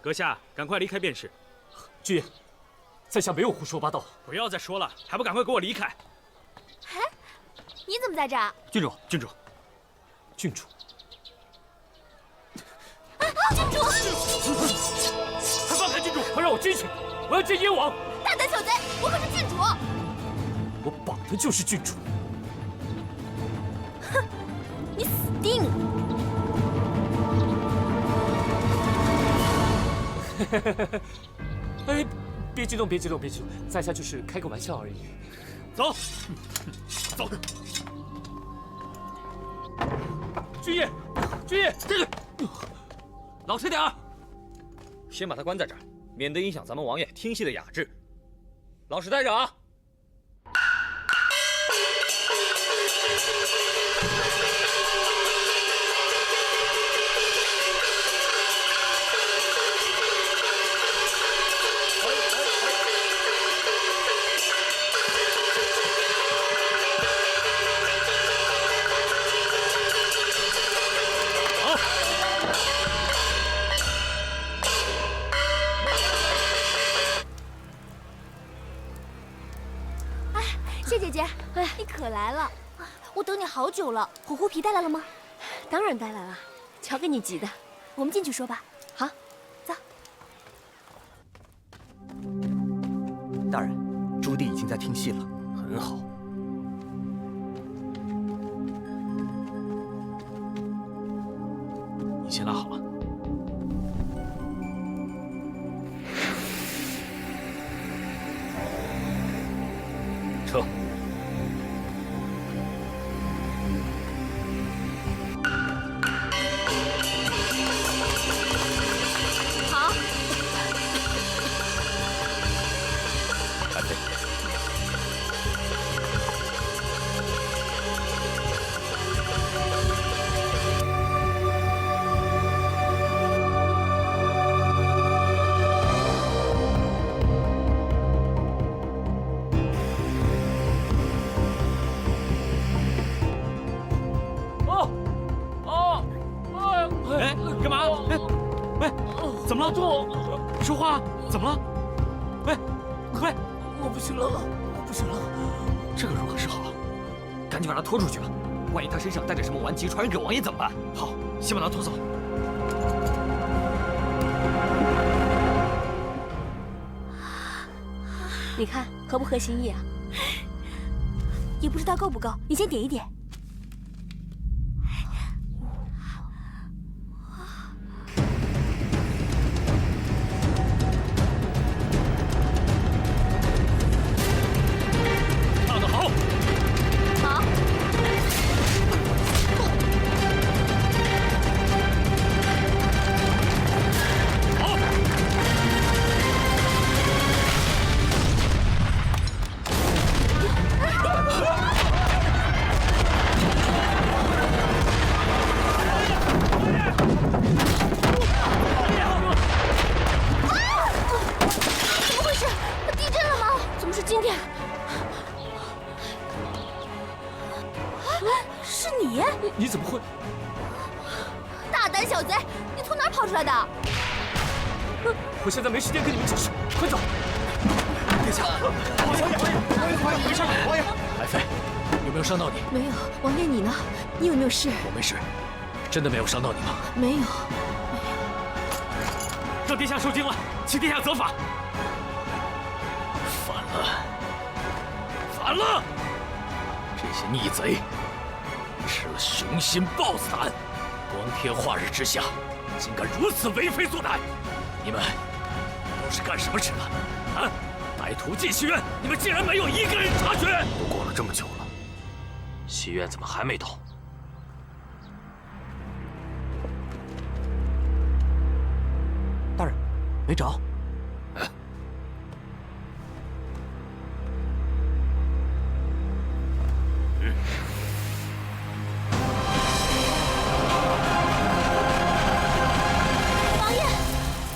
阁下，赶快离开便是。君爷，在下没有胡说八道。不要再说了，还不赶快给我离开！哎，你怎么在这儿？郡主，郡主，郡主，郡主！快放开郡主！快让我进去！我要见燕王！大胆小贼，我可是郡主！我绑的就是郡主。哼，你死定了！哎，别激动，别激动，别激动，在下就是开个玩笑而已。走，走。君爷，君爷，老实点儿！先把他关在这儿，免得影响咱们王爷听戏的雅致。老实待着啊！谢姐姐，哎，你可来了，我等你好久了。虎狐皮带来了吗？当然带来了，瞧给你急的。我们进去说吧。好，走。大人，朱棣已经在听戏了。很好。你先拉好了。撤。好。安飞。哎，干嘛？哎，喂，怎么了？说话，怎么了？喂，喂，我不行了，我不行了。这可如何是好？赶紧把他拖出去吧，万一他身上带着什么顽疾传染给王爷怎么办？好，先把他拖走。你看合不合心意啊？也不知道够不够，你先点一点。唱得好。好。好。怎么回事？地震了吗？怎么是今天？是你？你怎么会？大胆小贼，你从哪儿跑出来的？我现在没时间跟你们解释，快走！殿下，王爷，没事吧？王爷，来飞，有没有伤到你？没有，王爷你呢？你有没有事？我没事，真的没有伤到你吗？没有。让殿下受惊了，请殿下责罚。反了，反了！这些逆贼吃了雄心豹子胆，光天化日之下，竟敢如此为非作歹！你们都是干什么吃的？啊！歹徒进戏院，你们竟然没有一个人察觉！都过了这么久了，戏院怎么还没到？大人，没着。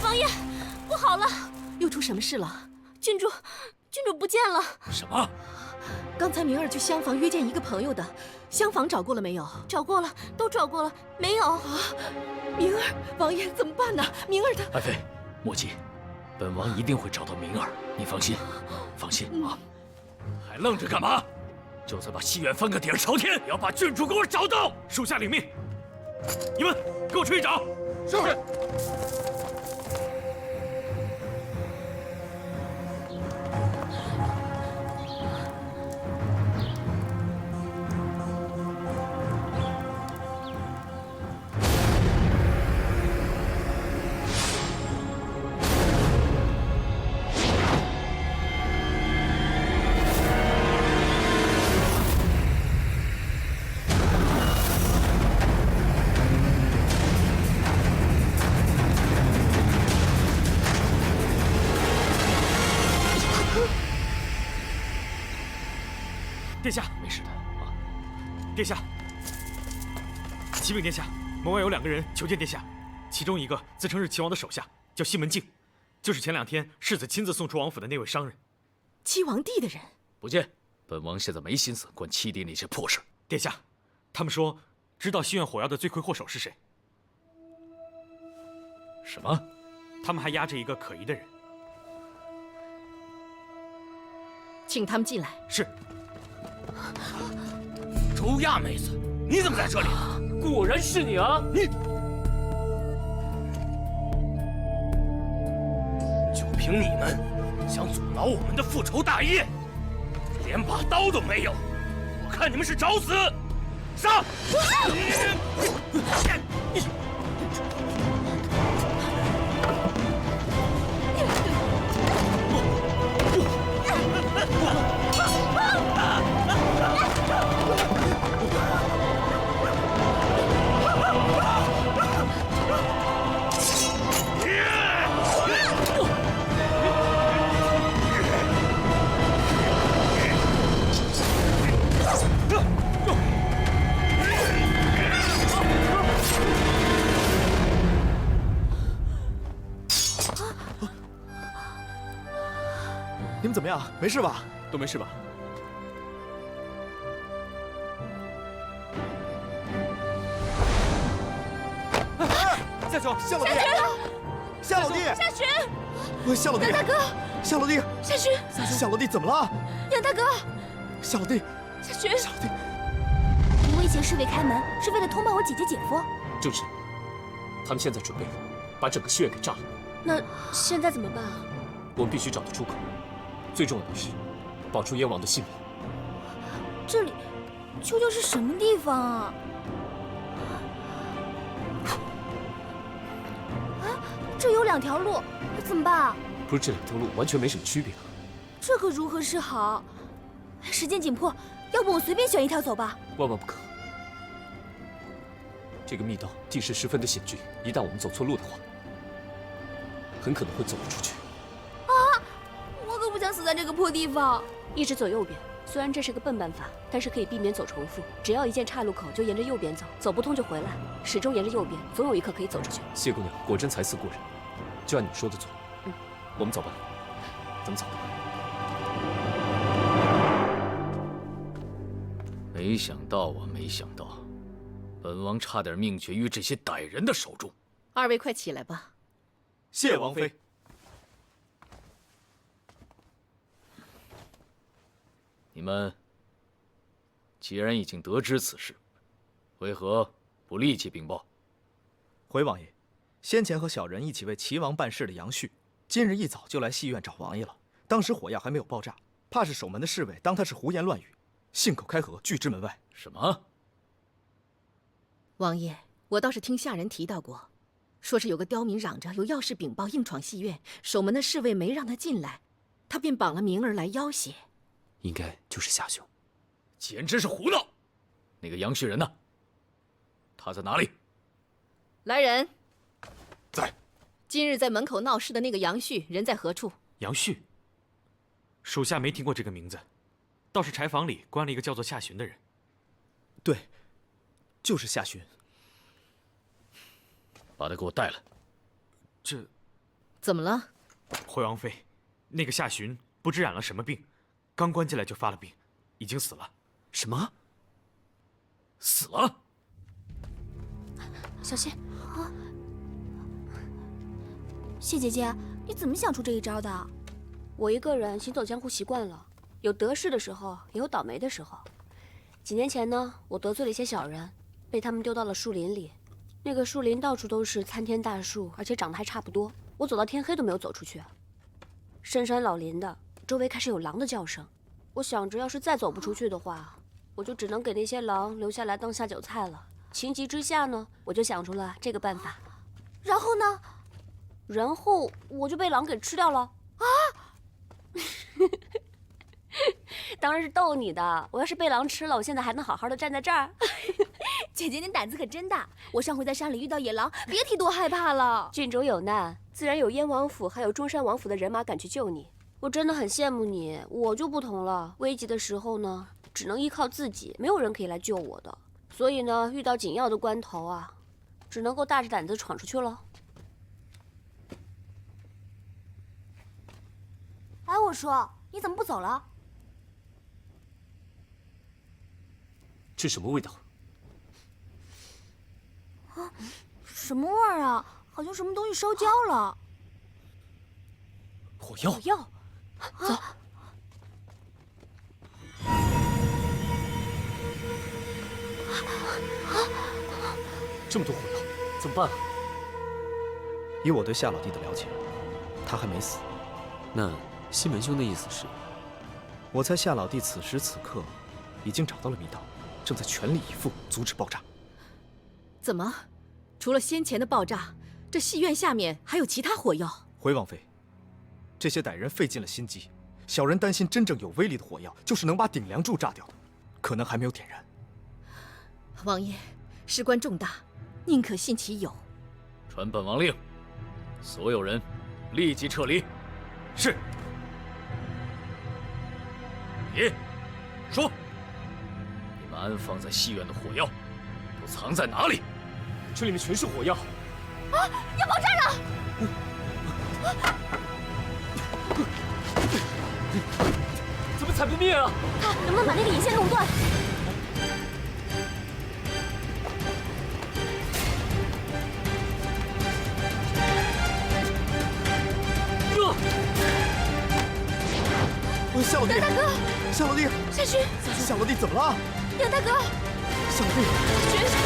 王爷，不好了！又出什么事了？郡主不见了。什么？刚才明儿去厢房约见一个朋友的，厢房找过了没有？找过了，都找过了，没有。明儿，王爷怎么办呢？明儿他……爱妃，莫急，本王一定会找到明儿，你放心，放心啊！还愣着干嘛？就算把戏院翻个底儿朝天，也要把郡主给我找到！属下领命。你们给我出去找。是。殿下，没事的啊。殿下，启禀殿下，门外有2个人求见殿下，其中一个自称是齐王的手下，叫西门庆，就是前2天世子亲自送出王府的那位商人。七王弟的人？不见，本王现在没心思管七弟那些破事。殿下，他们说知道西院火药的罪魁祸首是谁。什么？他们还押着一个可疑的人。请他们进来。是。周亚妹子，你怎么在这里？果然是你啊！你就凭你们想阻挠我们的复仇大业，连把刀都没有，我看你们是找死！上！你们怎么样？没事吧？都没事吧？夏兄，夏老弟，夏老弟，夏寻，夏老弟，杨大哥，夏老弟，夏寻，夏老弟怎么了？杨大哥，夏老弟，夏寻，夏老弟，你威胁侍卫开门，是为了通报我姐姐姐夫。正是，他们现在准备把整个戏院给炸了。那现在怎么办啊？我们必须找到出口，最重要的是保住燕王的性命。这里究竟是什么地方啊？这有2条路，怎么办啊？不是这2条路完全没什么区别啊。这可如何是好？时间紧迫，要不我随便选一条走吧？万万不可！这个密道地势十分的险峻，一旦我们走错路的话，很可能会走不出去。我可不想死在这个破地方。一直走右边，虽然这是个笨办法，但是可以避免走重复。只要一见岔路口，就沿着右边走，走不通就回来，始终沿着右边，总有一刻可以走出去。谢姑娘果真才思过人，就按你说的做。我们走吧。咱们走吧。没想到啊，没想到，本王差点命绝于这些歹人的手中。2位快起来吧。谢王妃。你们既然已经得知此事，为何不立即禀报？回王爷，先前和小人一起为齐王办事的杨旭，今日一早就来戏院找王爷了。当时火药还没有爆炸，怕是守门的侍卫当他是胡言乱语，信口开河，拒之门外。什么？王爷，我倒是听下人提到过，说是有个刁民嚷着有要事禀报，硬闯戏院，守门的侍卫没让他进来，他便绑了明儿来要挟。应该就是夏兄。简直是胡闹！那个杨旭人呢？他在哪里？来人！在。今日在门口闹事的那个杨旭人在何处？杨旭，属下没听过这个名字，倒是柴房里关了一个叫做夏寻的人。对，就是夏寻。把他给我带来。这怎么了？回王妃，那个夏寻不知染了什么病，刚关进来就发了病，已经死了。什么？死了？小心啊！谢姐姐，你怎么想出这一招的？我一个人行走江湖习惯了，有得势的时候，也有倒霉的时候。几年前呢，我得罪了一些小人，被他们丢到了树林里。那个树林到处都是参天大树，而且长得还差不多。我走到天黑都没有走出去。深山老林的，周围开始有狼的叫声。我想着，要是再走不出去的话，我就只能给那些狼留下来当下酒菜了。情急之下呢，我就想出了这个办法。然后呢？然后我就被狼给吃掉了。啊！当然是逗你的。我要是被狼吃了，我现在还能好好的站在这儿。姐姐，你胆子可真大！我上回在山里遇到野狼，别提多害怕了。郡主有难，自然有燕王府还有中山王府的人马赶去救你。我真的很羡慕你，我就不同了。危急的时候呢，只能依靠自己，没有人可以来救我的。所以呢，遇到紧要的关头啊，只能够大着胆子闯出去了。哎，我说，你怎么不走了？这什么味道？啊，什么味儿啊？好像什么东西烧焦了。火药。火药，走。这么多火药，怎么办啊？以我对夏老弟的了解，他还没死。那西门兄的意思是？我猜夏老弟此时此刻已经找到了密道，正在全力以赴阻止爆炸。怎么，除了先前的爆炸，这戏院下面还有其他火药？回王妃，这些歹人费尽了心机，小人担心真正有威力的火药就是能把顶梁柱炸掉的，可能还没有点燃。王爷，事关重大，宁可信其有。传本王令，所有人立即撤离。是。你说，你们安放在戏院的火药都藏在哪里？这里面全是火药。啊！要爆炸了！怎么踩不灭啊？看能不能把那个引线弄断。夏老弟，杨大哥，夏老弟，山区，夏老弟怎么了？杨大哥，夏老弟，雪。